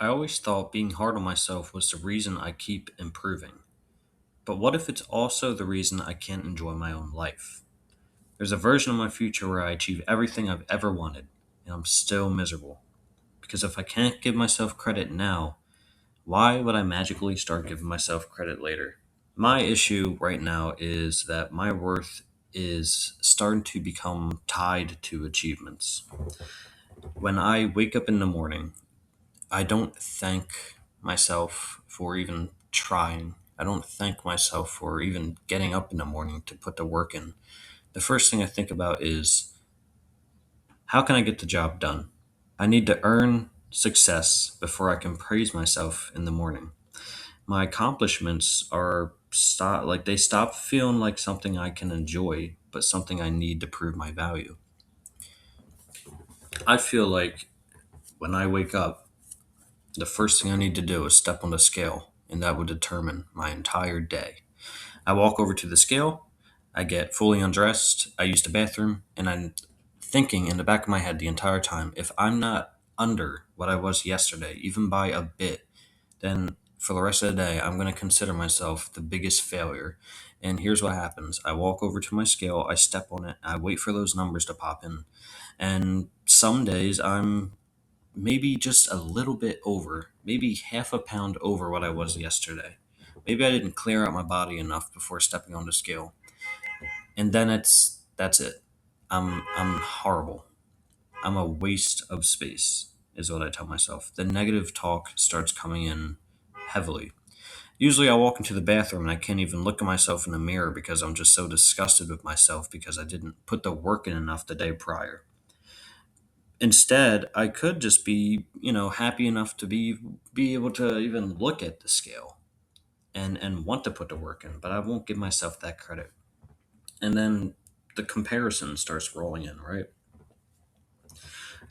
I always thought being hard on myself was the reason I keep improving. But what if it's also the reason I can't enjoy my own life? There's a version of my future where I achieve everything I've ever wanted, and I'm still miserable. Because if I can't give myself credit now, why would I magically start giving myself credit later? My issue right now is that my worth is starting to become tied to achievements. When I wake up in the morning, I don't thank myself for even trying. I don't thank myself for even getting up in the morning to put the work in. The first thing I think about is how can I get the job done? I need to earn success before I can praise myself in the morning. My accomplishments are they stop feeling like something I can enjoy, but something I need to prove my value. I feel like when I wake up, the first thing I need to do is step on the scale, and that would determine my entire day. I walk over to the scale, I get fully undressed, I use the bathroom, and I'm thinking in the back of my head the entire time if I'm not under what I was yesterday, even by a bit, then for the rest of the day, I'm going to consider myself the biggest failure. And here's what happens: I walk over to my scale, I step on it, I wait for those numbers to pop in. And some days I'm maybe just a little bit over, maybe half a pound over what I was yesterday. Maybe I didn't clear out my body enough before stepping on the scale. And then that's it. I'm horrible. I'm a waste of space is what I tell myself. The negative talk starts coming in heavily. Usually I walk into the bathroom and I can't even look at myself in the mirror because I'm just so disgusted with myself because I didn't put the work in enough the day prior. Instead, I could just be, happy enough to be able to even look at the scale and want to put the work in, but I won't give myself that credit. And then the comparison starts rolling in, right?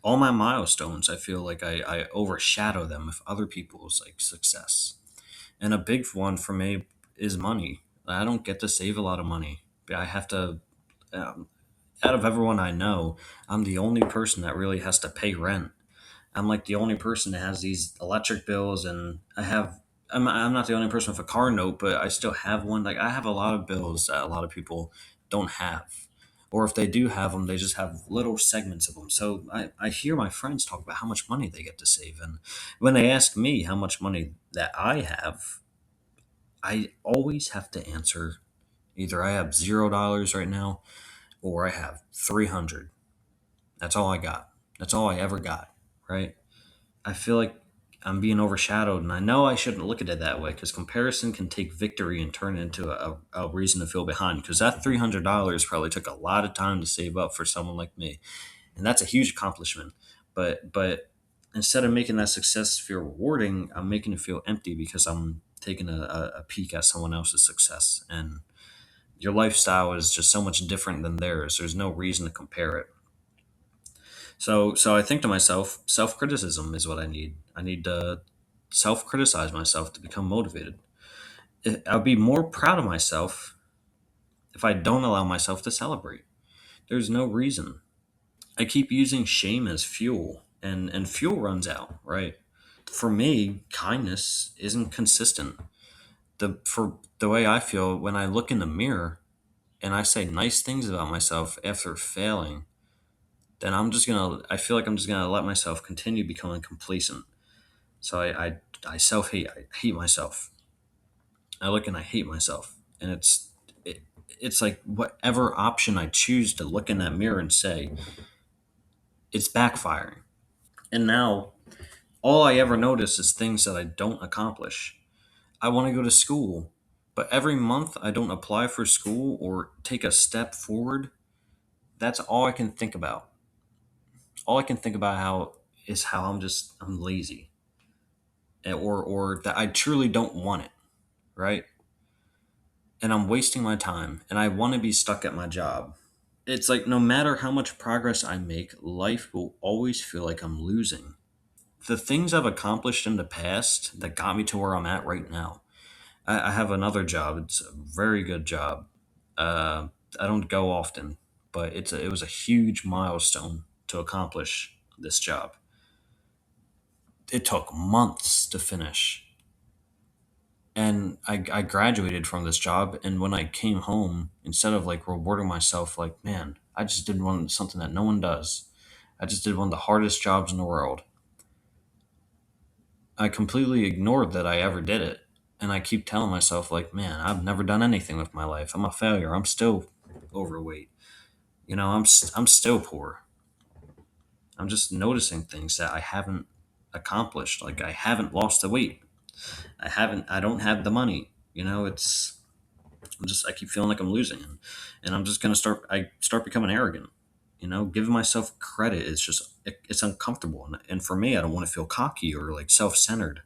All my milestones, I feel like I overshadow them with other people's like success. And a big one for me is money. I don't get to save a lot of money. I have to um, out of everyone I know, I'm the only person that really has to pay rent. I'm like the only person that has these electric bills, and I'm not the only person with a car note, but I still have one. Like I have a lot of bills that a lot of people don't have, or if they do have them, they just have little segments of them. So I hear my friends talk about how much money they get to save, and when they ask me how much money that I have, I always have to answer either I have $0 right now or I have 300. That's all I got. That's all I ever got, right? I feel like I'm being overshadowed, and I know I shouldn't look at it that way because comparison can take victory and turn it into a reason to feel behind. Because that $300 probably took a lot of time to save up for someone like me, and that's a huge accomplishment. But instead of making that success feel rewarding, I'm making it feel empty because I'm taking a peek at someone else's success, and your lifestyle is just so much different than theirs. There's no reason to compare it. So I think to myself, self criticism is what I need. I need to self criticize myself to become motivated. I'll be more proud of myself if I don't allow myself to celebrate. There's no reason. I keep using shame as fuel, and fuel runs out, right? For me, kindness isn't consistent. For the way I feel when I look in the mirror and I say nice things about myself after failing, then I feel like I'm just gonna let myself continue becoming complacent. So I self hate. I hate myself. I look and I hate myself, and it's like whatever option I choose to look in that mirror and say, it's backfiring. And now all I ever notice is things that I don't accomplish. I want to go to school, but every month I don't apply for school or take a step forward. That's all I can think about. All I can think about how I'm lazy, or that I truly don't want it, right? And I'm wasting my time and I want to be stuck at my job. It's like no matter how much progress I make, life will always feel like I'm losing. The things I've accomplished in the past that got me to where I'm at right now. I have another job. It's a very good job. Uh, I don't go often, but it was a huge milestone to accomplish this job. it took months to finish. And I graduated from this job, and when I came home, instead of like rewarding myself, like, man, I just did something that no one does. I just did one of the hardest jobs in the world. I completely ignored that I ever did it. And I keep telling myself, like, man, I've never done anything with my life. I'm a failure. I'm still overweight. I'm still poor. I'm just noticing things that I haven't accomplished. Like, I haven't lost the weight. I don't have the money. I keep feeling like I'm losing. And I'm just going to start becoming arrogant. Giving myself credit is it's uncomfortable. And for me, I don't want to feel cocky or like self centered.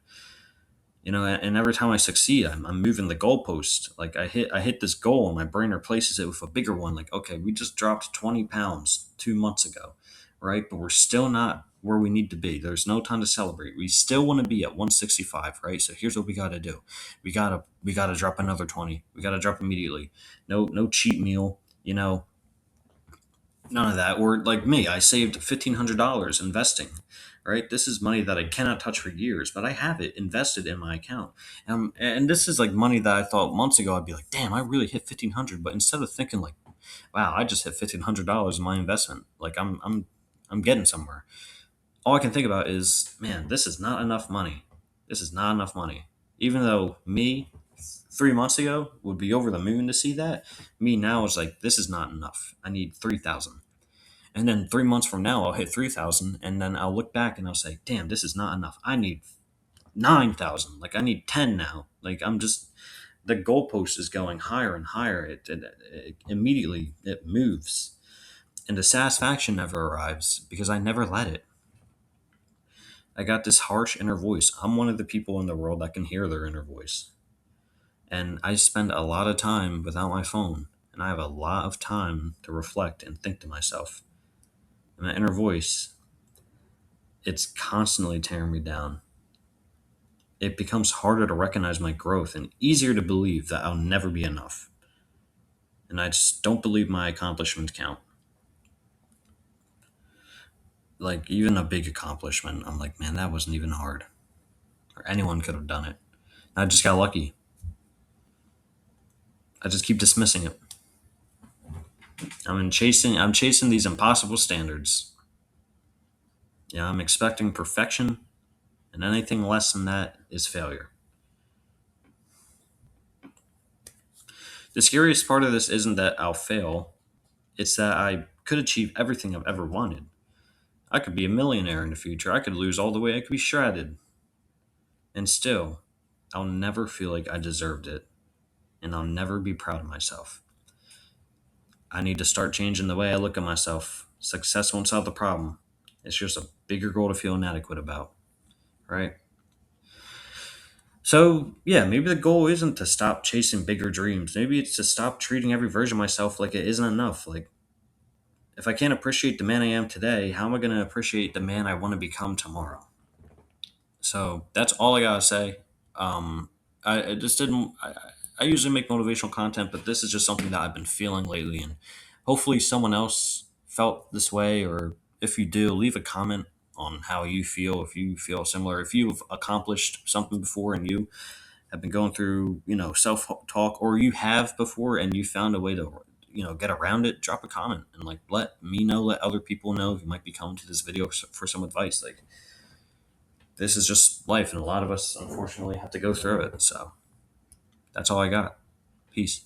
And every time I succeed, I'm moving the goalpost. Like I hit this goal and my brain replaces it with a bigger one. Like, okay, we just dropped 20 pounds 2 months ago, right? But we're still not where we need to be. There's no time to celebrate. We still want to be at 165, right? So here's what we got to do. We got to drop another 20. We got to drop immediately. No cheat meal, none of that. Or like me, I saved $1,500 investing. Right, this is money that I cannot touch for years, but I have it invested in my account. And this is like money that I thought months ago I'd be like, damn, I really hit 1,500. But instead of thinking like, wow, I just hit $1,500 in my investment, like I'm getting somewhere. All I can think about is, man, this is not enough money. This is not enough money. Even though me 3 months ago would be over the moon to see that, me now is like, this is not enough. I need 3,000. And then 3 months from now, I'll hit 3,000. And then I'll look back and I'll say, damn, this is not enough. I need 9,000. Like, I need 10 now. Like, the goalpost is going higher and higher. It immediately it moves. And the satisfaction never arrives because I never let it. I got this harsh inner voice. I'm one of the people in the world that can hear their inner voice. And I spend a lot of time without my phone. And I have a lot of time to reflect and think to myself. And that inner voice, it's constantly tearing me down. It becomes harder to recognize my growth and easier to believe that I'll never be enough. And I just don't believe my accomplishments count. Like, even a big accomplishment, I'm like, man, that wasn't even hard. Or anyone could have done it. I just got lucky. I just keep dismissing it. I'm chasing these impossible standards. Yeah, I'm expecting perfection, and anything less than that is failure. The scariest part of this isn't that I'll fail, it's that I could achieve everything I've ever wanted. I could be a millionaire in the future. I could lose all the weight. I could be shredded. And still, I'll never feel like I deserved it. And I'll never be proud of myself. I need to start changing the way I look at myself. Success won't solve the problem. It's just a bigger goal to feel inadequate about. Right? So, yeah, maybe the goal isn't to stop chasing bigger dreams. Maybe it's to stop treating every version of myself like it isn't enough. Like, if I can't appreciate the man I am today, how am I going to appreciate the man I want to become tomorrow? So that's all I gotta say. I just didn't. I usually make motivational content, but this is just something that I've been feeling lately, and hopefully someone else felt this way. Or if you do, leave a comment on how you feel. If you feel similar, if you've accomplished something before and you have been going through, self talk, or you have before and you found a way to, get around it, drop a comment and like let me know, let other people know who might be coming to this video for some advice. Like, this is just life, and a lot of us unfortunately have to go through it. So that's all I got. Peace.